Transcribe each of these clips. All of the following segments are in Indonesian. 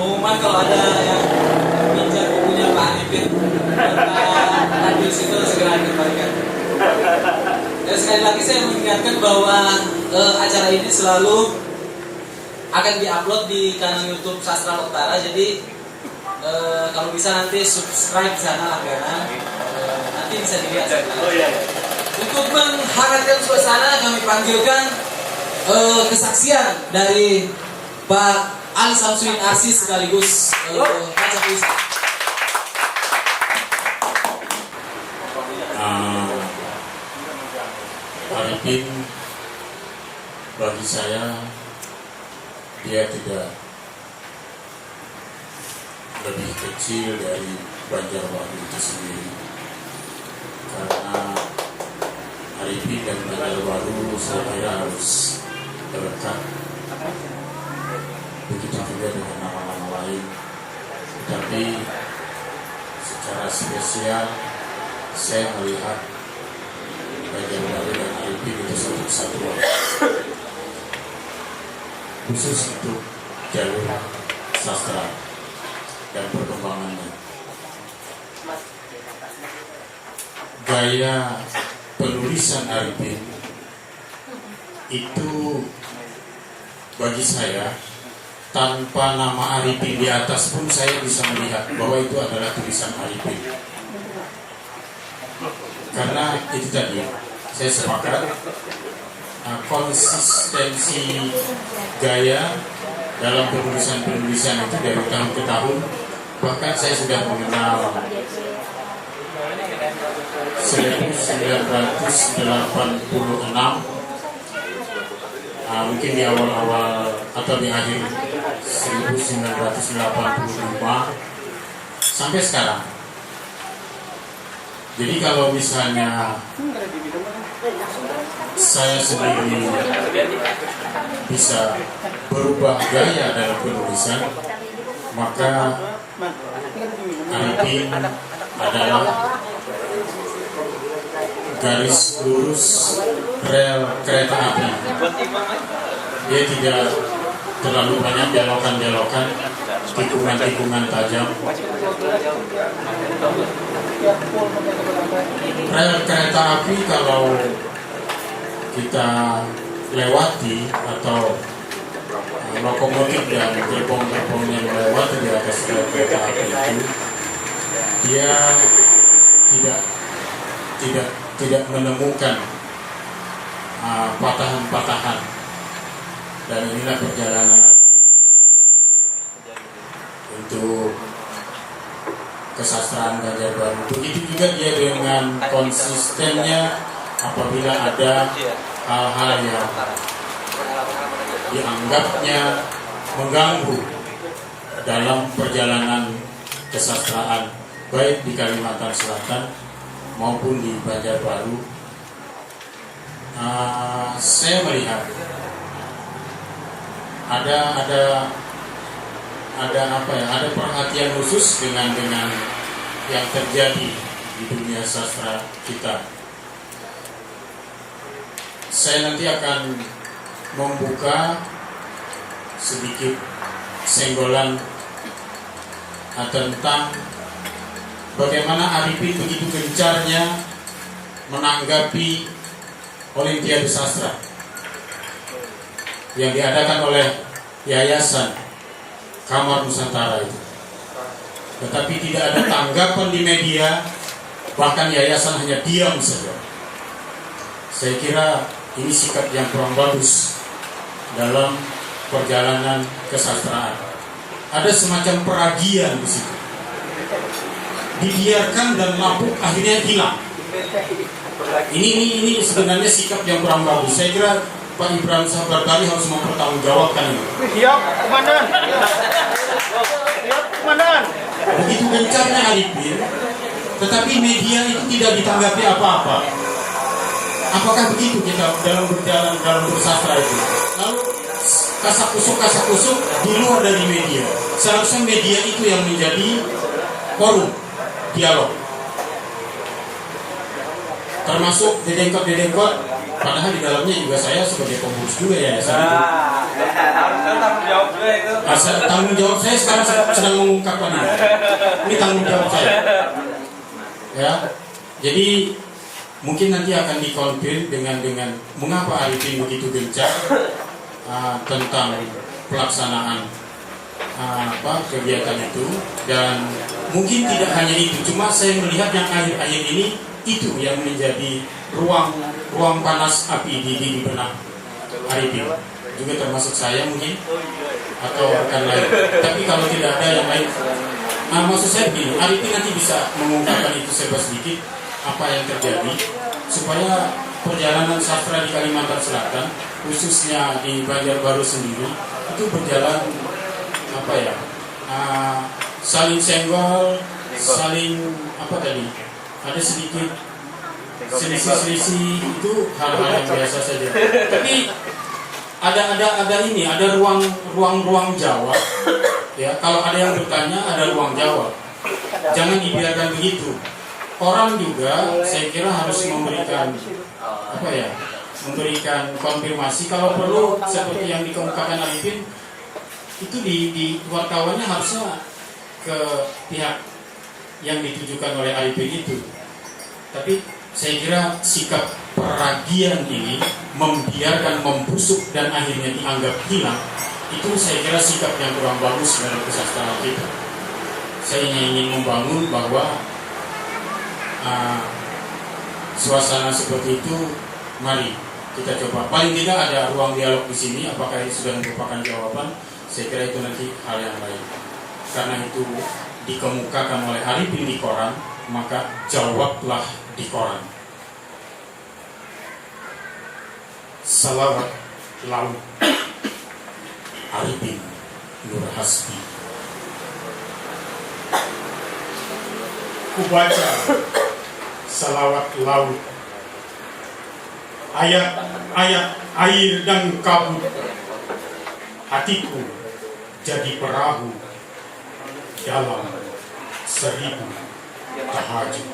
pengumuman kalau ada yang pinjam bukunya Pak Arifin tentang Radius itu segera dikembalikan. Dan sekali lagi saya mengingatkan bahwa acara ini selalu akan diupload di kanal YouTube Sastra Loktara. Jadi kalau bisa nanti subscribe sana langganan, nanti bisa dilihat. Untuk menghangatkan suasana, kami panggilkan kesaksian dari Pak Ali Samsudin Arsis sekaligus kaca puisi. Arifin bagi saya dia tidak lebih kecil dari Banjarbaru itu sendiri, karena Arifin dan Banjarbaru saya kira harus dekat. Begitu juga dengan nama-nama lain, tapi secara spesial saya melihat Banjarbaru dan Arifin itu satu kesatuan khusus untuk jalur sastra dan perkembangannya. Gaya penulisan Arifin itu bagi saya, tanpa nama Arifin di atas pun saya bisa melihat bahwa itu adalah tulisan Arifin. Karena itu tadi saya sepakat, konsistensi gaya dalam penulisan itu dari tahun ke tahun. Bahkan saya sudah mengenal 1986, mungkin di awal-awal atau di akhir 1985 sampai sekarang. Jadi kalau misalnya saya sendiri bisa berubah gaya dalam penulisan, maka Arifin adalah garis lurus rel kereta api. Dia tidak terlalu banyak belokan-belokan, tikungan-tikungan tajam. Rel kereta api kalau kita lewati atau lokomotif dan gerbong-gerbong yang melewati di atas rel kereta api itu, dia tidak menemukan patahan-patahan. Dan inilah perjalanan untuk kesastraan Banjarbaru. Begitu juga dia dengan konsistennya apabila ada hal-hal yang dianggapnya mengganggu dalam perjalanan kesastraan, baik di Kalimantan Selatan maupun di Banjarbaru. Saya melihat ada perhatian khusus dengan yang terjadi di dunia sastra kita. Saya nanti akan membuka sedikit senggolan tentang bagaimana Arifin begitu gencarnya menanggapi Olimpiade Sastra yang diadakan oleh Yayasan Kamar Nusantara itu. Tetapi tidak ada tanggapan di media, bahkan yayasan hanya diam saja. Saya kira ini sikap yang kurang bagus dalam perjalanan kesastraan. Ada semacam peragian di situ. Dibiarkan dan lapuk akhirnya hilang. Ini sebenarnya sikap yang kurang bagus. Saya kira Pak Ibrahim Sabar tadi harus mempertanggungjawabkan ini. Siap, Komandan. Siap, Komandan. Begitu gencarnya Arifin, tetapi media itu tidak ditanggapi apa-apa. Apakah begitu kita dalam berjalan dalam bersastra itu? Lalu kasak kusuk di luar dari media. Seharusnya media itu yang menjadi forum dialog. Termasuk dedengkot Padahal di dalamnya juga saya sebagai pengurus juga yayasan itu. Harusnya tanggung jawab juga itu. Tanggung jawab saya sekarang sedang mengungkapkan ini. Ini tanggung jawab saya. Ya, jadi mungkin nanti akan dikonfirm dengan mengapa Arifin begitu gencar tentang pelaksanaan kegiatan itu, dan mungkin tidak hanya itu, cuma saya melihat yang akhir-akhir ini itu yang menjadi ruang panas api di benak Arifin, juga termasuk saya mungkin atau rekan lain. Tapi kalau tidak ada yang lain, maksud saya begini, Arifin nanti bisa mengungkapkan itu serba sedikit apa yang terjadi supaya perjalanan sastra di Kalimantan Selatan, khususnya di Banjarbaru sendiri, itu berjalan saling senggol, saling ada sedikit selisih-selisih, itu hal-hal yang biasa saja. Tapi ada ruang jawab. Ya, kalau ada yang bertanya, ada ruang jawab. Jangan dibiarkan begitu. Orang juga saya kira harus memberikan konfirmasi kalau perlu, seperti yang dikemukakan Arifin itu di wartawannya harusnya ke pihak yang ditujukan oleh Arifin itu. Tapi saya kira sikap peragian ini membiarkan membusuk dan akhirnya dianggap hilang, itu saya kira sikap yang kurang bagus dalam kesastraan kita. Saya ingin membangun bahwa suasana seperti itu, mari kita coba. Paling tidak ada ruang dialog di sini. Apakah ini sudah merupakan jawaban? Saya kira itu nanti hal yang lain. Karena itu dikemukakan oleh Arifin di koran, maka jawablah di koran. Salawat laut Arifin Nur Hasbi. Kubaca salawat laut, ayat-ayat air dan kabut, hatiku jadi perahu dalam 1000 tahajud.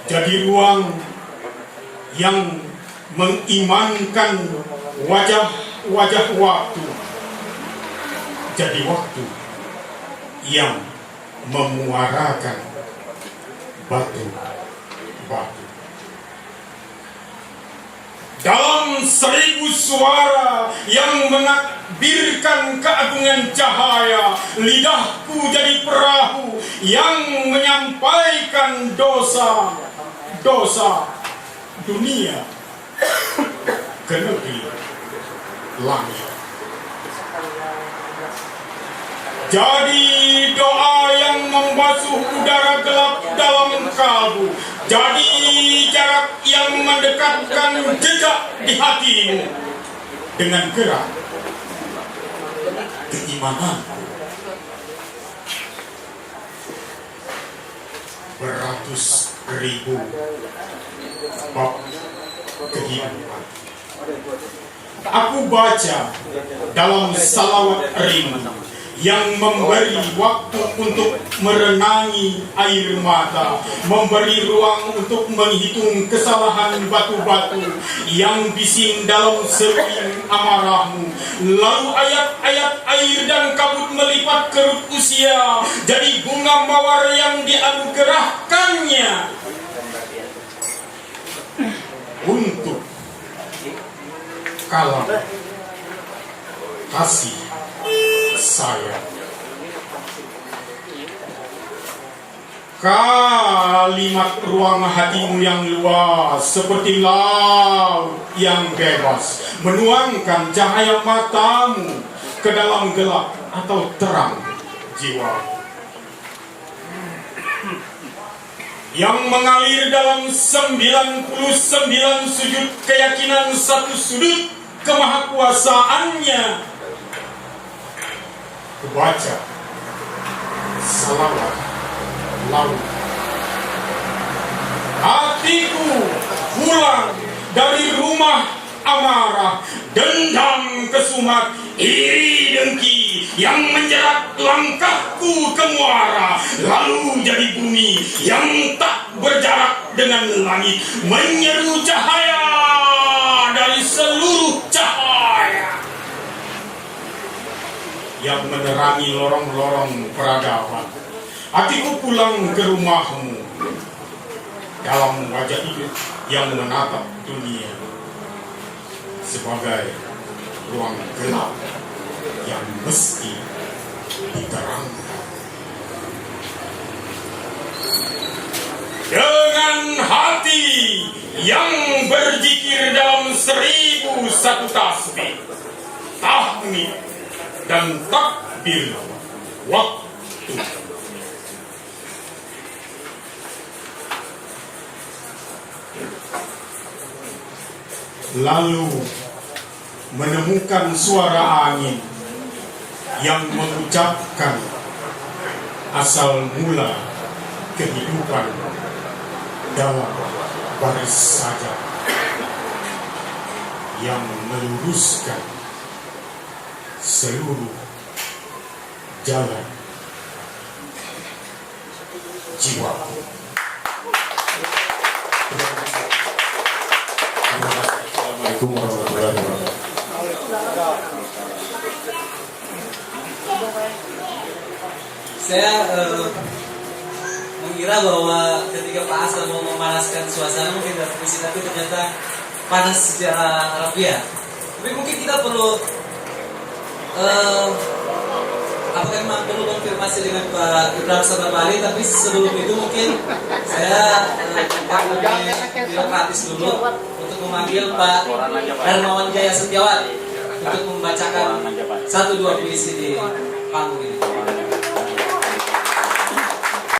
Jadi ruang yang mengimankan wajah-wajah waktu. Jadi waktu yang memuarakan batu-batu. Dalam 1000 suara yang menakbirkan keagungan cahaya, lidahku jadi perahu yang menyampaikan dosa dunia ke negeri langit. Jadi doa yang membasuh udara gelap dalam kalbu. Jadi jarak yang mendekatkan jejak di hatimu. Dengan gerak keimanan beratus ribu bab kehidupan. Aku baca dalam salawat rindu yang memberi waktu untuk merenangi air mata, memberi ruang untuk menghitung kesalahan batu-batu yang bising dalam sering amarahmu. Lalu ayat-ayat air dan kabut melipat kerut usia, jadi bunga mawar yang dianugerahkannya untuk kalam kasih sayang. Kalimat ruang hatimu yang luas seperti laut yang bebas menuangkan cahaya matamu ke dalam gelap atau terang jiwa yang mengalir dalam 99 sudut keyakinan, satu sudut kemahakuasaannya. Kubaca salawat laut, hatiku pulang dari rumah amarah, dendam kesumat, iri dengki yang menjerat langkahku ke muara, lalu jadi bumi yang tak berjarak dengan langit, menyeru cahaya dari seluruh cahaya yang menerangi lorong-lorong peradaban. Hatiku pulang ke rumahmu dalam wajah hidup yang menatap dunia sebagai ruang gelap yang mesti diterangkan. Dengan hati yang berzikir dalam 1001 tasbih, tahmid dan takbir waktu. Lalu menemukan suara angin yang mengucapkan asal mula kehidupan dalam baris saja yang meluruskan seluruh jalan jiwaku. Assalamualaikum warahmatullahi wabarakatuh. Saya mengira bahwa ketika Pak Asal mau memanaskan suasana mungkin tidak puisi, tapi ternyata panas secara harfiah. Tapi mungkin kita perlu apakah memang perlu konfirmasi dengan Pak Ibrahim Sababali, tapi sebelum itu mungkin saya birokratis dulu untuk memanggil Pak Hermawan Jaya Setiawan untuk membacakan 1-2 puisi di panggung ini.